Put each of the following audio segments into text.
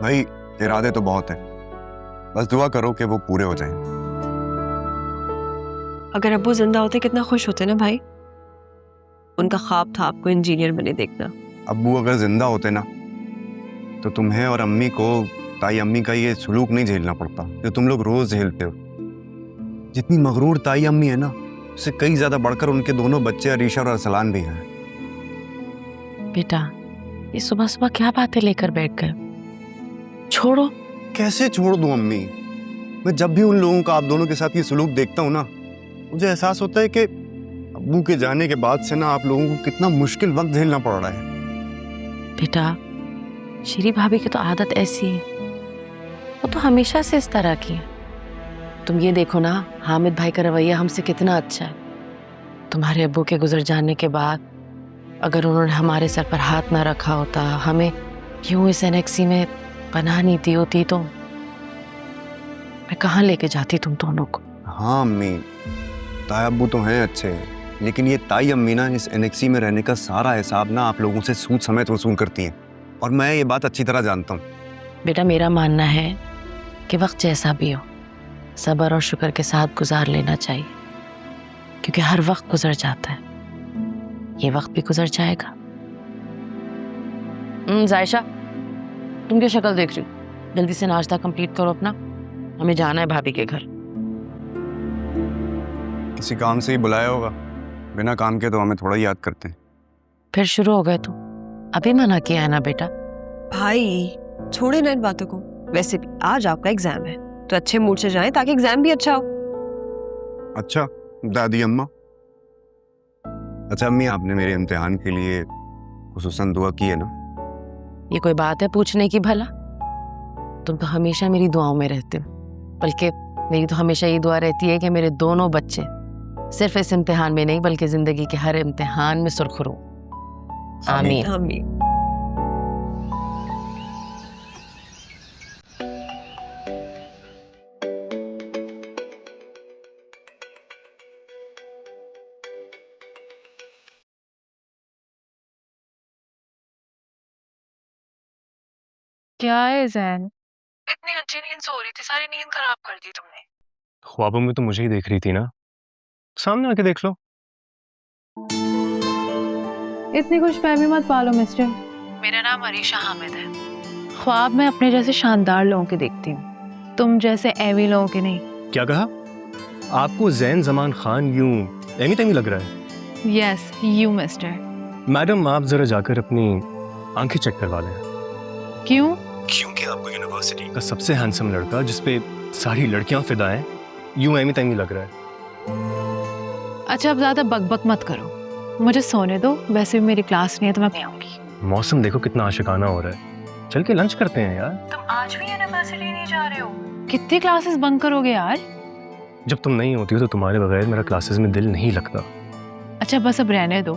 भाई इरादे तो बहुत है, बस दुआ करो कि वो पूरे हो जाएं। अगर अब्बू जिंदा होते कितना खुश होते ना भाई। उनका ख्वाब था आपको इंजीनियर बने देखना। अब्बू अगर जिंदा होते ना तो तुम्हें और अम्मी को, ताई अम्मी का ये सलूक नहीं झेलना पड़ता जो तुम लोग रोज झेलते हो। जितनी मगरूर ताई अम्मी है ना, उससे कई ज्यादा बढ़कर उनके दोनों बच्चे अरीशा और अरसलान भी हैं। बेटा, ये सुबह सुबह क्या बातें लेकर बैठ गए? छोड़ो। कैसे छोड़ दूं अम्मी? मैं जब भी उन लोगों का आप दोनों के साथ ये सलूक देखता हूँ ना, मुझे एहसास होता है कि अब्बू के जाने के बाद से ना आप लोगों को कितना मुश्किल वक्त झेलना पड़ रहा है। बेटा, श्री भाभी की तो आदत ऐसी है, वो तो हमेशा से इस तरह की है। तुम ये देखो ना, हामिद भाई का रवैया हमसे कितना अच्छा है। तुम्हारे अब्बू के गुजर जाने के बाद अगर उन्होंने हमारे सर पर हाथ ना रखा होता, हमें क्यों इस एनेक्सी में पनाह नहीं दी होती, तो मैं कहाँ लेके जाती तुम दोनों को। हाँ अम्मी, ताई अब्बू तो हैं अच्छे, लेकिन ये ताई अम्मी ना इस एनेक्सी में रहने का सारा हिसाब ना आप लोगों से सूद समेत वसूल करती हैं, और मैं ये बात अच्छी तरह जानता हूँ। बेटा, मेरा मानना है कि वक्त जैसा भी हो, सब्र और शुक्र के साथ गुजार लेना चाहिए, क्योंकि हर वक्त गुजर जाता है, ये वक्त भी गुजर जाएगा। जायशा, तुम क्या शक्ल देख रही हो? जल्दी से नाश्ता कंप्लीट करो अपना, हमें जाना है भाभी के घर। किसी काम से ही बुलाया होगा, बिना काम के तो हमें थोड़ा ही याद करते हैं। फिर शुरू हो गए तुम? अभी मना किया है ना बेटा। भाई छोड़े ना इन बातों को। वैसे भी आज आपका एग्जाम है, तो अच्छे मूड से जाएं ताकि एग्जाम भी अच्छा हो। अच्छा दादी अम्मा, अच्छा अम्मी, आपने मेरे इम्तिहान के लिए खुसूसन दुआ की है ना? ये कोई बात है पूछने की भला? तुम तो हमेशा मेरी दुआओं में रहते हो, बल्कि मेरी तो हमेशा ये दुआ रहती है कि मेरे दोनों बच्चे सिर्फ इस इम्तिहान में नहीं बल्कि जिंदगी के हर इम्तिहान में सुरखरू। आमीन। आमीन। क्या है जैन? इतनी अच्छी नींद सो रही थी, सारी नींद खराब कर दी तुमने। ख्वाबों में तो मुझे ही देख रही थी ना, सामने आके देख लो। इतनी खुशफहमी मत पालो मिस्टर। मेरा नाम अरीशा हामिद है। ख्वाब में अपने जैसे शानदार लोगों के देखती हूँ, तुम जैसे एवी लोगों के नहीं। क्या कहा? आपको जैन जमान खान यूं एमी तेमी लग रहा है? Yes you mister. मैडम, आप जरा जाकर अपनी आंखें चेक करवा लें। क्यों? क्योंकि आपको यूनिवर्सिटी का सबसे हैंडसम लड़का, जिसपे सारी लड़कियां फिदा हैं, यूं एमी तेमी लग रहा है। अच्छा, अब ज्यादा बकबक मत करो, मुझे सोने दो। वैसे भी मेरी क्लास नहीं है तो मैं नहीं आऊंगी। मौसम देखो कितना आशिकाना हो रहा है, चल के लंच करते हैं यार। तुम आज भी यूनिवर्सिटी नहीं जा रहे हो? कितनी क्लासेस बंक करोगे यार? जब तुम नहीं होती हो तो तुम्हारे बगैर मेरा क्लासेस में दिल नहीं लगता। अच्छा बस अब रहने दो,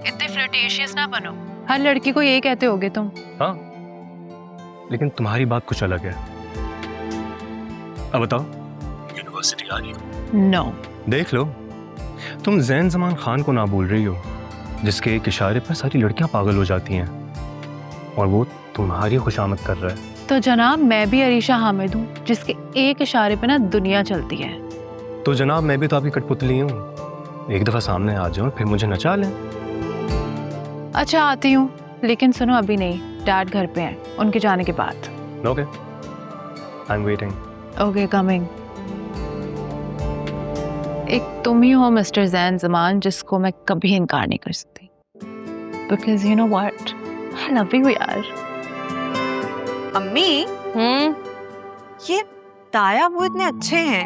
इतने फ्लर्टेशियस ना बनो। हर लड़की को यही कहते होगे तुम। हाँ, लेकिन तुम्हारी बात कुछ अलग है। अब बताओ, यूनिवर्सिटी आ रही हो? नो। देख लो, तुम जैन जमान खान को ना बोल रही हो, जिसके एक इशारे पर सारी लड़कियां पागल हो जाती हैं, और वो तुम्हारी खुशामद कर रहा है। तो जनाब, मैं भी अरीशा हामिद हूँ, जिसके एक इशारे पे ना दुनिया चलती है। तो जनाब, मैं भी तो आपकी कठपुतली हूँ, एक दफा सामने आ जाओ फिर मुझे नचा लें। अच्छा आती हूँ, लेकिन सुनो अभी नहीं, डैड घर पे हैं, उनके जाने के बाद। Okay, I am waiting. Okay coming. एक तुम ही हो मिस्टर जैन जमान, जिसको मैं कभी इनकार नहीं कर सकती, because you know what, I love you यार। अम्मी, ये ताया वो इतने अच्छे हैं,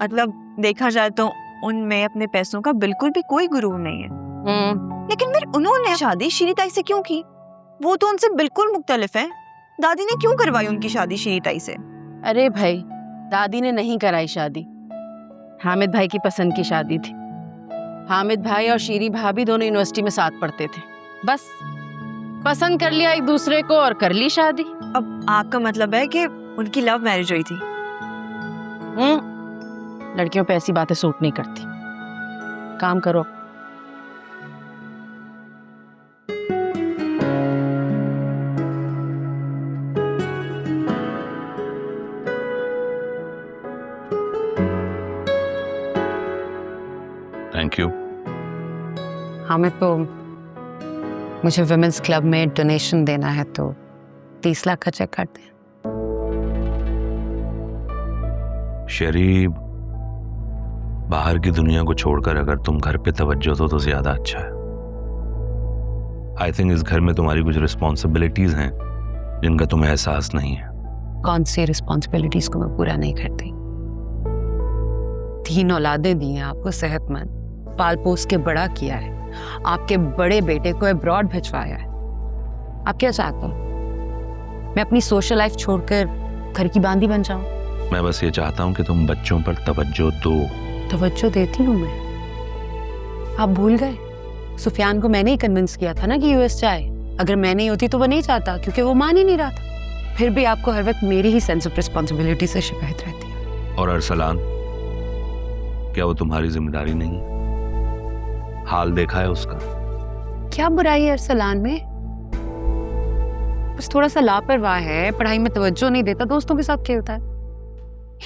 मतलब देखा जाए तो उनमें अपने पैसों का बिल्कुल भी कोई गुरूर नहीं है। लेकिन फिर उन्होंने शादी श्री ताई से क्यों की? वो तो उनसे बिल्कुल मुख्तलिफ है। दादी ने क्यों करवाई उनकी शादी श्री ताई से? अरे भाई, दादी ने नहीं कराई शादी, हामिद भाई की पसंद की शादी थी। हामिद भाई और शीरी भाभी दोनों यूनिवर्सिटी में साथ पढ़ते थे, बस पसंद कर लिया एक दूसरे को और कर ली शादी। अब आपका मतलब है कि उनकी लव मैरिज हुई थी? लड़कियों पे ऐसी बातें सूट नहीं करती। काम करो। हमें तो मुझे विमेंस क्लब में डोनेशन देना है तो 30 लाख का चेक काट दें। शरीफ, बाहर की दुनिया को छोड़कर अगर तुम घर पे तवज्जो दो तो ज्यादा अच्छा है। आई थिंक इस घर में तुम्हारी कुछ रिस्पॉन्सिबिलिटीज हैं जिनका तुम्हें एहसास नहीं है। कौन सी रिस्पॉन्सिबिलिटीज को मैं पूरा नहीं करती? 3 औलादें दी हैं आपको, सेहतमंद पाल पोस के बड़ा किया है, आपके बड़े बेटे को अब्रॉड भिजवाया है। आप क्या चाहते हो? मैं अपनी सोशल लाइफ छोड़कर घर की बांदी बन जाऊं? मैं बस ये चाहता हूँ कि तुम बच्चों पर तवज्जो दो। तवज्जो देती हूँ मैं। आप भूल गए, सुफियान को मैंने ही कन्विंस किया था ना कि यूएस जाए। अगर मैं नहीं होती तो वो नहीं चाहता, क्योंकि वो मान ही नहीं रहा था। फिर भी आपको हर वक्त मेरी ही सेंस ऑफ रिस्पॉन्सिबिलिटी से शिकायत रहती है। और अरसलान, क्या वो तुम्हारी जिम्मेदारी नहीं? हाल देखा है उसका। क्या बुराई है अरसलान में? बस थोड़ा सा लापरवाह है, पढ़ाई में तवज्जो नहीं देता, दोस्तों के साथ खेलता है।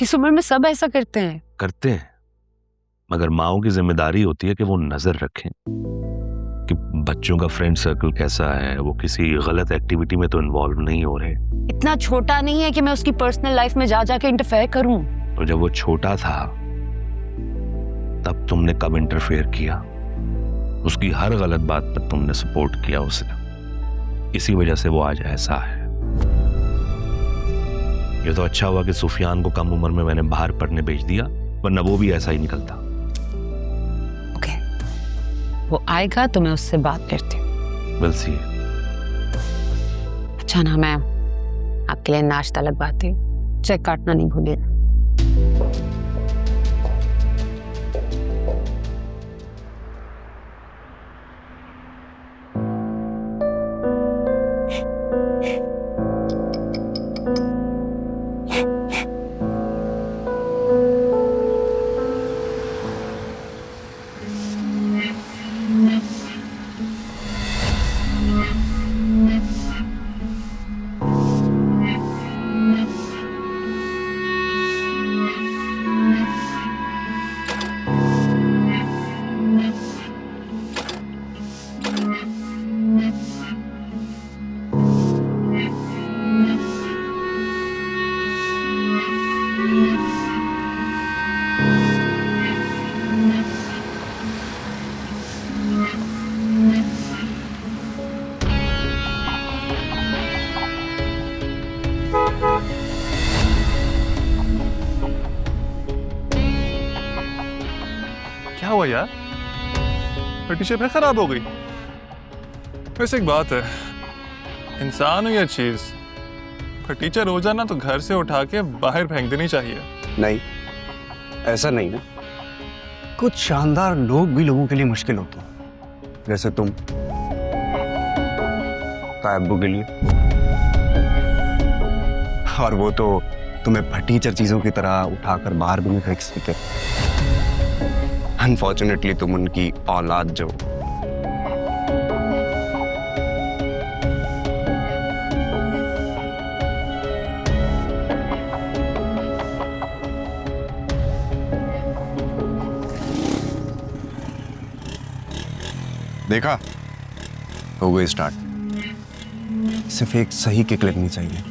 इस उम्र में सब ऐसा करते हैं। करते हैं, मगर माओ की जिम्मेदारी होती है कि वो नजर रखें कि बच्चों का फ्रेंड सर्कल कैसा है, वो किसी गलत एक्टिविटी में तो इन्वॉल्व नहीं हो रहे। इतना छोटा नहीं है कि मैं उसकी पर्सनल लाइफ में जा जाके इंटरफेयर करूं। तो जब वो छोटा था तब तुमने कब इंटरफेयर किया? उसकी हर गलत बात पर तुमने सपोर्ट किया उसे। इसी वजह से वो आज ऐसा है। ये तो अच्छा हुआ कि सुफियान को कम उम्र में मैंने बाहर पढ़ने भेज दिया, वरना वो भी ऐसा ही निकलता। ओके, वो आएगा तो मैं उससे बात करती हूँ। Will see. अच्छा ना, मैं आपके लिए नाश्ता लगवाती हूँ, चेक काटना नहीं भूलिए। क्या हुआ यार? फटीचर फिर खराब हो गई? वैसे एक बात है, इंसान हो या चीज, फटीचर हो जाना तो घर से उठा के बाहर फेंक देनी चाहिए। नहीं, ऐसा नहीं ना। कुछ शानदार लोग भी लोगों के लिए मुश्किल होते हैं, जैसे तुम तायब्बू के लिए। और वो तो तुम्हें फटीचर चीजों की तरह उठाकर बाहर भी नहीं फेंक सकते। अनफॉर्चुनेटली तुम उनकी औलाद जो। देखा, हो गई स्टार्ट। सिर्फ एक सही किक लगनी चाहिए।